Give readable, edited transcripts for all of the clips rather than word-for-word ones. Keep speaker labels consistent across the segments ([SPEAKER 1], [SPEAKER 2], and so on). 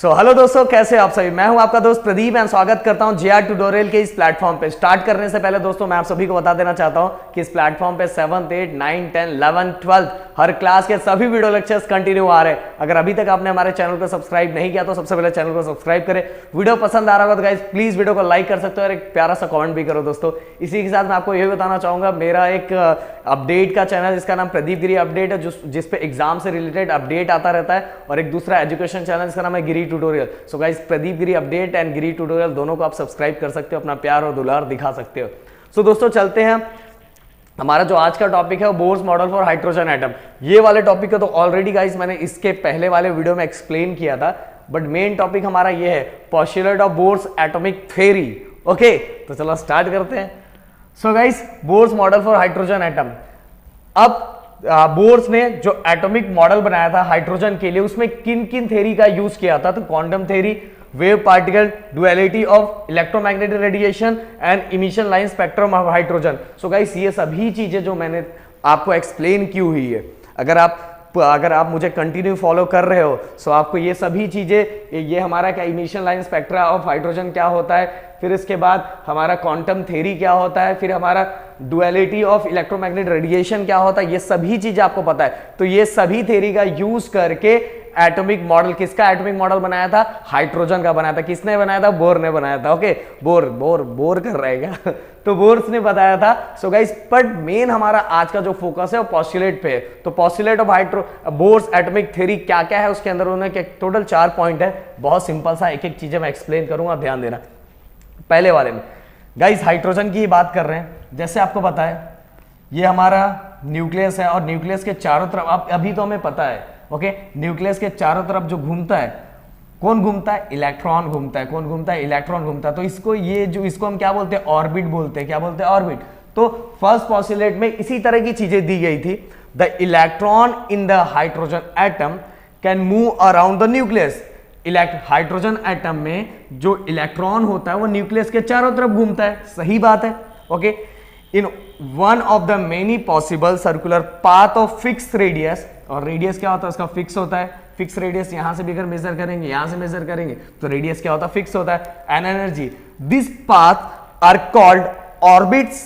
[SPEAKER 1] Hello दोस्तों, कैसे आप सभी। मैं हूं आपका दोस्त प्रदीप एंड स्वागत करता हूं जेआर ट्यूटोरियल के इस प्लेटफॉर्म पे। स्टार्ट करने से पहले दोस्तों मैं आप सभी को बता देना चाहता हूं कि इस प्लेटफॉर्म पे 7th 8 9 10 11 12 हर क्लास के सभी वीडियो लेक्चर्स कंटिन्यू आ रहे हैं। अगर अभी तक आपने हमारे चैनल को सब्सक्राइब नहीं किया तो सबसे पहले चैनल को सब्सक्राइब करें। वीडियो पसंद आ रहा होगा तो गाइस प्लीज वीडियो को लाइक कर सकते हो और एक प्यारा सा कमेंट भी करो दोस्तों। इसी के साथ मैं आपको यह बताना चाहूंगा, मेरा एक अपडेट का चैनल जिसका नाम प्रदीप गिरी अपडेट है, जिस पे एग्जाम से रिलेटेड अपडेट आता रहता है, और एक दूसरा एजुकेशन चैनल जिसका नाम है Giri tutorial. So guys Pradeep Giri update and Giri tutorial दोनों को आप सब्सक्राइब कर सकते हो, अपना प्यार और दुलार दिखा सकते हो। सो दोस्तों चलते हैं, हमारा जो आज का टॉपिक है वो Bohr's model for hydrogen atom. ये वाले टॉपिक को तो ऑलरेडी गाइस मैंने इसके पहले वाले वीडियो में एक्सप्लेन किया था, बट मेन टॉपिक हमारा ये है postulate of Bohr's atomic theory. Okay, तो चलो स्टार्ट करते हैं। So guys Bohr's model for hydrogen atom. अब बोर्स ने जो एटॉमिक मॉडल बनाया था हाइड्रोजन के लिए, उसमें किन किन थ्योरी का यूज किया था? तो quantum theory, wave particle duality of electromagnetic radiation and emission line spectrum of hydrogen. So guys ये सभी चीजें जो मैंने आपको एक्सप्लेन की हुई है, अगर आप मुझे कंटिन्यू फॉलो कर रहे हो, सो आपको ये सभी चीजें, ये हमारा क्या emission line spectra of hydrogen क्या होता है, फिर इसके बाद हमारा क्वांटम थ्योरी क्या होता है, फिर हमारा डुअलिटी ऑफ इलेक्ट्रोमैग्नेटिक रेडिएशन क्या होता है, ये सभी चीजें आपको पता है। तो ये सभी थ्योरी का यूज करके एटॉमिक मॉडल, किसका एटॉमिक मॉडल बनाया था? हाइड्रोजन का बनाया था। किसने बनाया था? बोर ने बनाया था। ओके, बोर कर रहेगा तो बोर्स ने बताया था। सो गाइस, बट मेन हमारा आज का जो फोकस है वो पोस्टुलेट पे है। तो postulate of Bohr's atomic theory क्या क्या है उसके अंदर, उन्होंने टोटल 4 पॉइंट है। बहुत सिंपल सा एक एक चीजें मैं एक्सप्लेन करूंगा, ध्यान देना। पहले वाले में गाइस हाइड्रोजन की बात कर रहे हैं। जैसे आपको पता है ये हमारा न्यूक्लियस है, और न्यूक्लियस के चारों तरफ अभी तो हमें पता है, ओके, न्यूक्लियस के चारों तरफ जो घूमता है, कौन घूमता है? इलेक्ट्रॉन घूमता है। कौन घूमता है? इलेक्ट्रॉन घूमता है। तो इसको हम क्या बोलते हैं? ऑर्बिट बोलते हैं। क्या बोलते हैं? ऑर्बिट। तो फर्स्ट पोस्टुलेट में इसी तरह की चीजें दी गई थी। The electron in the hydrogen atom can move around the nucleus. Hydrogen atom में जो इलेक्ट्रॉन होता है वो न्यूक्लियस के चारों तरफ घूमता है। सही बात है। Okay, in one of the many possible circular path of fix radius, और रेडियस क्या होता है? उसका फिक्स होता है। फिक्स रेडियस यहां से भी अगर मेजर करेंगे, यहां से मेजर करेंगे, तो रेडियस क्या होता है? फिक्स होता है। An energy, this path are called orbits,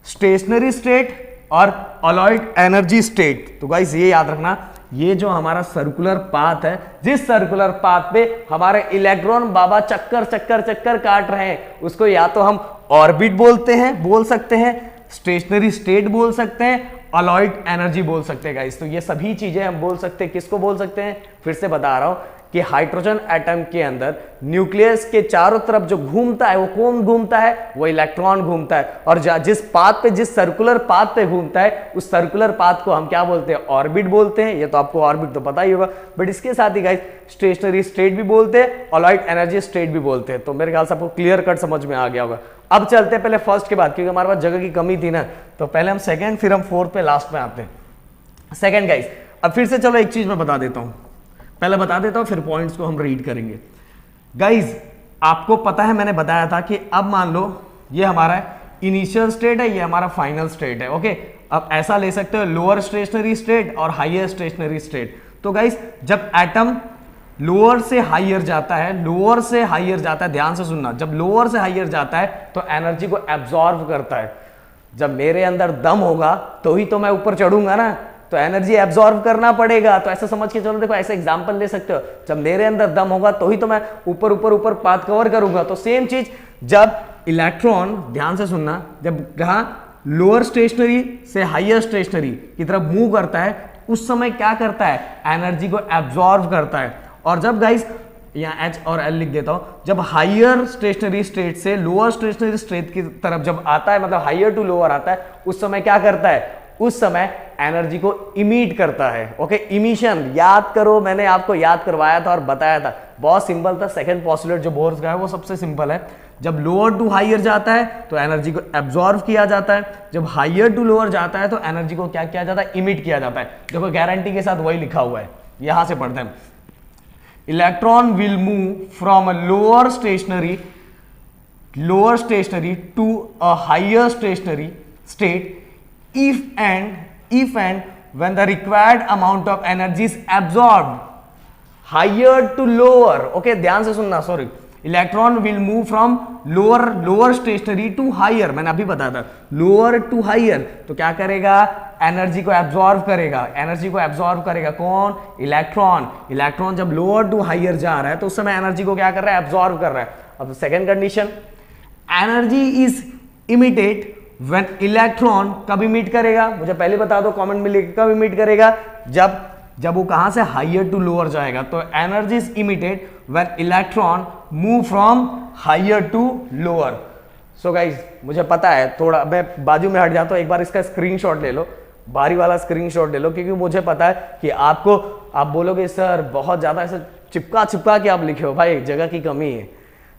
[SPEAKER 1] stationary state और अलॉयड एनर्जी स्टेट। तो गाइस ये याद रखना, ये जो हमारा सर्कुलर पाथ है, जिस सर्कुलर पाथ पे हमारे इलेक्ट्रॉन बाबा चक्कर चक्कर चक्कर काट रहे हैं, उसको या तो हम ऑर्बिट बोल सकते हैं, स्टेशनरी स्टेट बोल सकते हैं, अलॉयड एनर्जी बोल सकते हैं गाइस। तो ये सभी चीजें हम बोल सकते हैं। किसको बोल सकते हैं? फिर से बता रहा हूं कि हाइड्रोजन एटम के अंदर न्यूक्लियस के चारों तरफ जो घूमता है वो कौन घूमता है? वो इलेक्ट्रॉन घूमता है। और जिस पाथ पे, जिस सर्कुलर पाथ पे घूमता है, उस सर्कुलर पाथ को हम क्या बोलते हैं? ऑर्बिट बोलते हैं। ये तो आपको ऑर्बिट तो पता ही होगा, बट इसके साथ ही गाइस स्टेशनरी स्टेट भी बोलते हैं, अलॉयड एनर्जी स्टेट भी बोलते हैं। तो मेरे ख्याल से आपको क्लियर कट समझ में आ गया होगा। अब चलते हैं पहले फर्स्ट के बाद, क्योंकि हमारे पास जगह की कमी थी ना, तो पहले हम सेकंड, फिर हम फोर्थ पे लास्ट में आते हैं। सेकंड गाइस, अब फिर से चलो एक चीज मैं बता देता हूं, पहले बता देता हूं, फिर पॉइंट्स को हम रीड करेंगे। गाइज आपको पता है, मैंने बताया था कि अब मान लो ये हमारा इनिशियल स्टेट है, ये हमारा फाइनल स्टेट है। ओके, अब ऐसा ले सकते हो लोअर स्टेशनरी स्टेट और हायर स्टेशनरी स्टेट। तो गाइज जब एटम लोअर से हायर जाता है, लोअर से हायर जाता है, ध्यान से सुनना, जब लोअर से हायर जाता है तो एनर्जी को एब्जॉर्ब करता है। जब मेरे अंदर दम होगा तो ही तो मैं ऊपर चढ़ूंगा ना, तो एनर्जी एब्जॉर्ब करना पड़ेगा। तो ऐसा समझ के चलो, देखो ऐसे एग्जांपल ले सकते हो, जब मेरे अंदर दम होगा तो ही तो मैं ऊपर ऊपर ऊपर पाथ कवर करूंगा। तो सेम चीज जब इलेक्ट्रॉन, ध्यान से सुनना, जब कहा लोअर स्टेशनरी से हायर स्टेशनरी की तरफ मूव करता है, उस समय क्या करता है? एनर्जी को एब्जॉर्ब करता है। और जब गाइस यहाँ H और L लिख देता हूं, जब हायर स्टेशनरी स्टेट से लोअर स्टेशनरी स्टेट की तरफ जब आता है, मतलब हायर टू लोअर आता है, उस समय क्या करता है? उस समय एनर्जी को इमिट करता है। ओके, इमिशन याद करो, मैंने आपको याद करवाया था और बताया था, बहुत सिंपल था। सेकंड पोस्टुलेट जो बोर्स का है वो सबसे सिंपल है। जब लोअर टू हायर जाता है तो एनर्जी को एब्जॉर्ब किया जाता है, जब हायर टू लोअर जाता है तो एनर्जी को क्या किया जाता है? इमिट किया जाता है। देखो गारंटी के साथ वही लिखा हुआ है, यहां से पढ़ते हैं। Electron will move from a lower stationary to a higher stationary state if and when the required amount of energy is absorbed. Higher to lower, okay ध्यान से सुनना, sorry, electron will move from lower stationary to higher, मैंने अभी बताया था lower to higher, तो क्या करेगा, एनर्जी को एब्जॉर्व करेगा, एनर्जी को एब्जॉर्व करेगा कौन, इलेक्ट्रॉन। इलेक्ट्रॉन जब लोअर टू हायर जा रहा है तो उस समय एनर्जी को क्या कर रहा है, एब्जॉर्व कर रहा है। अब second condition, energy is emitted when electron कब इमिट करेगा, मुझे पहले बता दो कमेंट में लिख, कब इमिट करेगा, जब वो कहां से हायर टू लोअर जाएगा। तो energy is emitted when electron move from higher to lower. So guys मुझे पता है, थोड़ा मैं बाजू में हट जाता हूं, एक बार इसका स्क्रीनशॉट ले लो, बाहरी वाला स्क्रीनशॉट ले लो, क्योंकि मुझे पता है कि आप बोलोगे सर बहुत ज्यादा ऐसे चिपका के आप लिखे हो, भाई जगह की कमी है,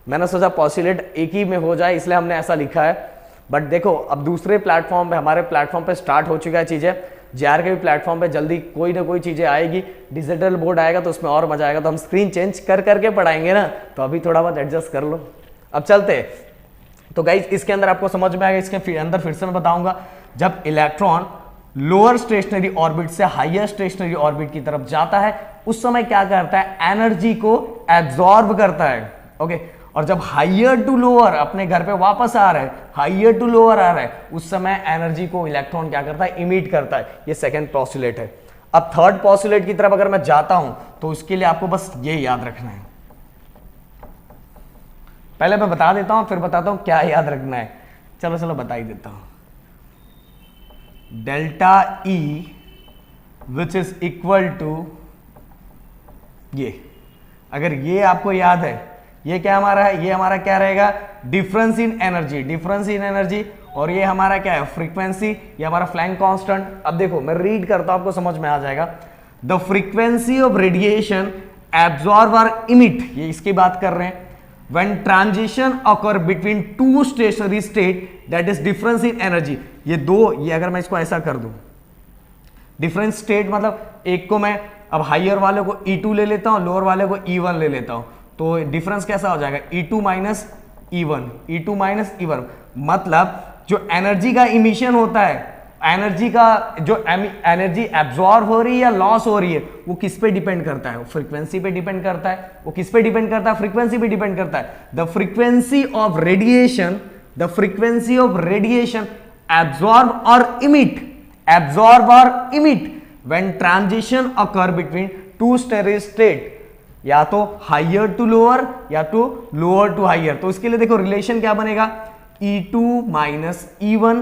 [SPEAKER 1] मैंने सोचा पॉस्टुलेट एक ही में हो जाए इसलिए हमने ऐसा लिखा है। बट देखो अब दूसरे प्लेटफॉर्म पे, हमारे प्लेटफॉर्म पे स्टार्ट हो चुका है चीजें, जेआर के भी प्लेटफॉर्म पे जल्दी कोई ना कोई चीजें आएगी, डिजिटल बोर्ड आएगा तो उसमें और मजा आएगा, तो हम स्क्रीन चेंज करके पढ़ाएंगे ना, तो अभी थोड़ा बहुत एडजस्ट कर लो। अब चलते हैं, तो गाइज इसके अंदर आपको समझ में आएगा, इसके अंदर फिर से मैं बताऊंगा, जब इलेक्ट्रॉन लोअर स्टेशनरी ऑर्बिट से हायर स्टेशनरी ऑर्बिट की तरफ जाता है उस समय क्या करता है, एनर्जी को एब्जॉर्ब करता है, ओके। और जब हायर टू लोअर अपने घर पे वापस आ रहा है, हायर टू लोअर आ रहा है, उस समय एनर्जी को इलेक्ट्रॉन क्या करता है, इमिट करता है। ये सेकंड पोस्टुलेट है। अब थर्ड पोस्टुलेट की तरफ अगर मैं जाता हूं तो उसके लिए आपको बस ये याद रखना है, पहले मैं बता देता हूं फिर बताता हूं क्या याद रखना है, चलो बता ही देता हूं। Delta E which is equal to ये, अगर ये आपको याद है, ये क्या हमारा है, ये हमारा क्या रहेगा, डिफरेंस इन एनर्जी, और ये हमारा क्या है, फ्रीक्वेंसी, ये हमारा फ्लैंक कांस्टेंट। अब देखो मैं रीड करता हूं, आपको समझ में आ जाएगा। The frequency of radiation absorb और इमिट, ये इसकी बात कर रहे हैं, when transition occur between two stationary state that is difference in energy. ये दो, ये अगर मैं इसको ऐसा कर दूं, डिफरेंट स्टेट मतलब एक को मैं अब हायर वाले को E2 ले लेता हूं, लोअर वाले को E1 ले लेता हूं, तो डिफरेंस कैसा हो जाएगा, E2 माइनस E1, मतलब जो एनर्जी का इमिशन होता है, एनर्जी का जो एनर्जी एब्जॉर्ब हो रही है या लॉस हो रही है, वो किस पे डिपेंड करता है, वो फ्रीक्वेंसी पे डिपेंड करता है। वो किस पे डिपेंड करता है, फ्रीक्वेंसी पे डिपेंड करता है। The frequency of radiation absorb और emit when transition occur between two state, या तो हायर टू लोअर या तो लोअर टू हायर। तो इसके लिए देखो रिलेशन क्या बनेगा, E2 minus E1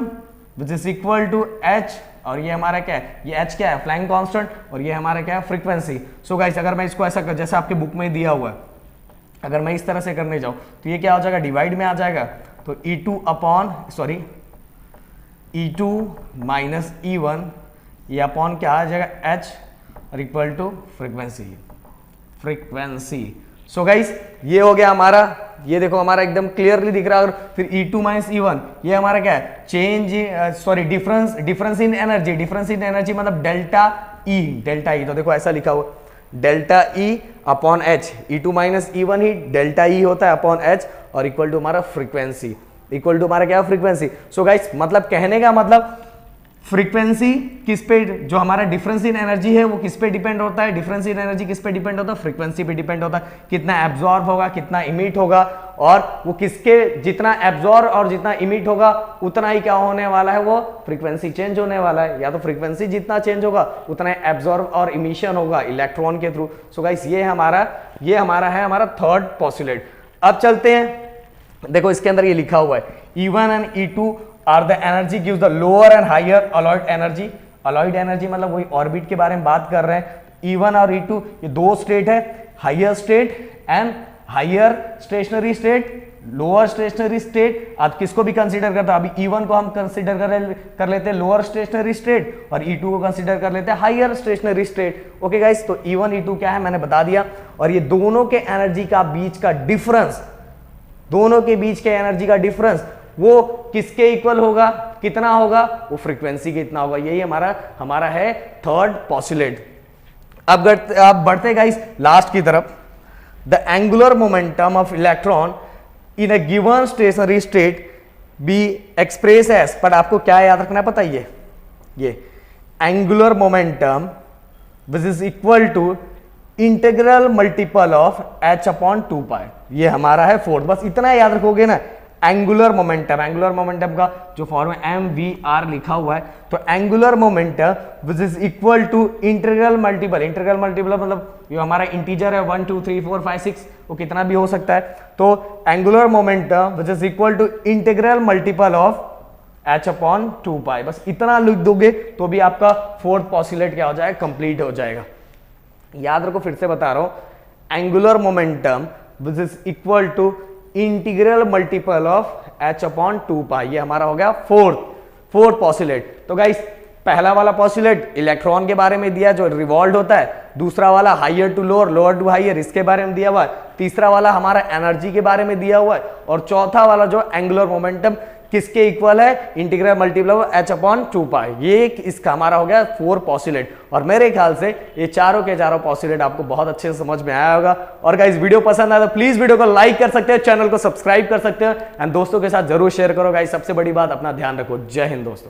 [SPEAKER 1] which is equal to H, और ये हमारा क्या है, ये H क्या है, फ्लैंक कांस्टेंट, और ये हमारा क्या है, फ्रीक्वेंसी। सो गाइस अगर मैं इसको ऐसा कर, जैसे आपके बुक में दिया हुआ है, अगर मैं इस तरह से करने जाऊं तो ये क्या हो जाएगा, डिवाइड में आ जाएगा, तो E2 माइनस E1, ये अपॉन क्या आ जाएगा, H, और equal to frequency. So guys ये हो गया हमारा, ये देखो हमारा एकदम क्लियरली दिख रहा है। और फिर E2 माइनस E1 ये हमारा क्या है, डिफरेंस इन एनर्जी मतलब डेल्टा ई। तो देखो ऐसा लिखा हुआ, delta E upon H, E2 minus E1 ही डेल्टा ई होता है अपॉन एच, और इक्वल टू हमारा फ्रीक्वेंसी, इक्वल टू हमारा क्या है, फ्रीक्वेंसी। सो गाइस मतलब कहने का मतलब फ्रीक्वेंसी किस पे, जो हमारा डिफरेंस इन एनर्जी है वो किस पे डिपेंड होता है, डिफरेंस इन एनर्जी किस पे डिपेंड होता है, फ्रीक्वेंसी पे डिपेंड होता है, कितना एब्जॉर्ब होगा कितना इमिट होगा, और वो किसके जितना एब्जॉर्ब और जितना इमिट होगा उतना ही क्या होने वाला है, वो फ्रीक्वेंसी चेंज होने वाला है। या तो फ्रीक्वेंसी जितना चेंज होगा उतना एब्जॉर्ब और इमिशन होगा इलेक्ट्रॉन के थ्रू। सो गाइस ये हमारा है हमारा थर्ड पोस्टुलेट। अब चलते हैं, देखो इसके अंदर ये लिखा हुआ है, E1 and E2 are the energy gives the lower and higher allowed energy. Allowed energy मतलब वही ऑर्बिट के बारे में बात कर रहे हैं। E1 और E2 ये दो स्टेट है, higher state and higher stationary state, lower stationary state. आप किसको भी कंसीडर करते हैं, अभी E1 को हम कंसीडर कर लेते हैं लोअर स्टेशनरी स्टेट, और E2 को कंसीडर कर लेते हैं higher stationary state. Okay guys, तो E1 E2 क्या है मैंने बता दिया। और ये दोनों के एनर्जी का बीच का डिफरेंस, दोनों के बीच के एनर्जी का डिफरेंस वो किसके इक्वल होगा, कितना होगा, वो फ्रीक्वेंसी के इतना होगा। यही हमारा है थर्ड पोस्टुलेट। अब बढ़ते गाइस लास्ट की तरफ। The angular momentum of electron in a given stationary state be express as, पर आपको क्या याद रखना है पता है, ये angular momentum which is equal to integral multiple of H upon 2 pi, ये हमारा है फोर्थ। बस इतना याद रखोगे ना, एंगुलर मोमेंटम, एंगुलर मोमेंटम का जो फॉर्म है एम वी आर लिखा हुआ है, तो angular momentum which is equal to integral multiple, integral multiple मतलब ये हमारा इंटीजर है 1 2 3 4 5 6, वो कितना भी हो सकता है, तो angular momentum which is equal to integral multiple of H upon 2 pi. बस इतना लिख दोगे तो भी आपका फोर्थ पॉस्टुलेट क्या हो जाएगा, कंप्लीट हो जाएगा। याद रखो, फिर से बता रहा हूं, angular momentum which is equal to integral multiple of H upon 2 pi, ये हमारा हो गया फोर्थ पॉस्टुलेट। तो गाइस पहला वाला पॉस्टुलेट इलेक्ट्रॉन के बारे में दिया जो रिवॉल्व होता है, दूसरा वाला higher to lower, lower to higher, इसके बारे में दिया हुआ है, तीसरा वाला हमारा एनर्जी के बारे में दिया हुआ है, और चौथा वाला जो एंगुलर मोमेंटम किसके इक्वल है, integral multiple of H upon 2 pi. ये इसका हमारा हो गया 4 पॉस्टुलेट, और मेरे ख्याल से ये चारों के चारों पॉस्टुलेट आपको बहुत अच्छे से समझ में आया होगा। और गाइस वीडियो पसंद आया तो प्लीज वीडियो को लाइक कर सकते हो, चैनल को सब्सक्राइब कर सकते हो, एंड दोस्तों के साथ जरूर शेयर करो। गाइस सबसे बड़ी बात, अपना ध्यान रखो। जय हिंद दोस्तों।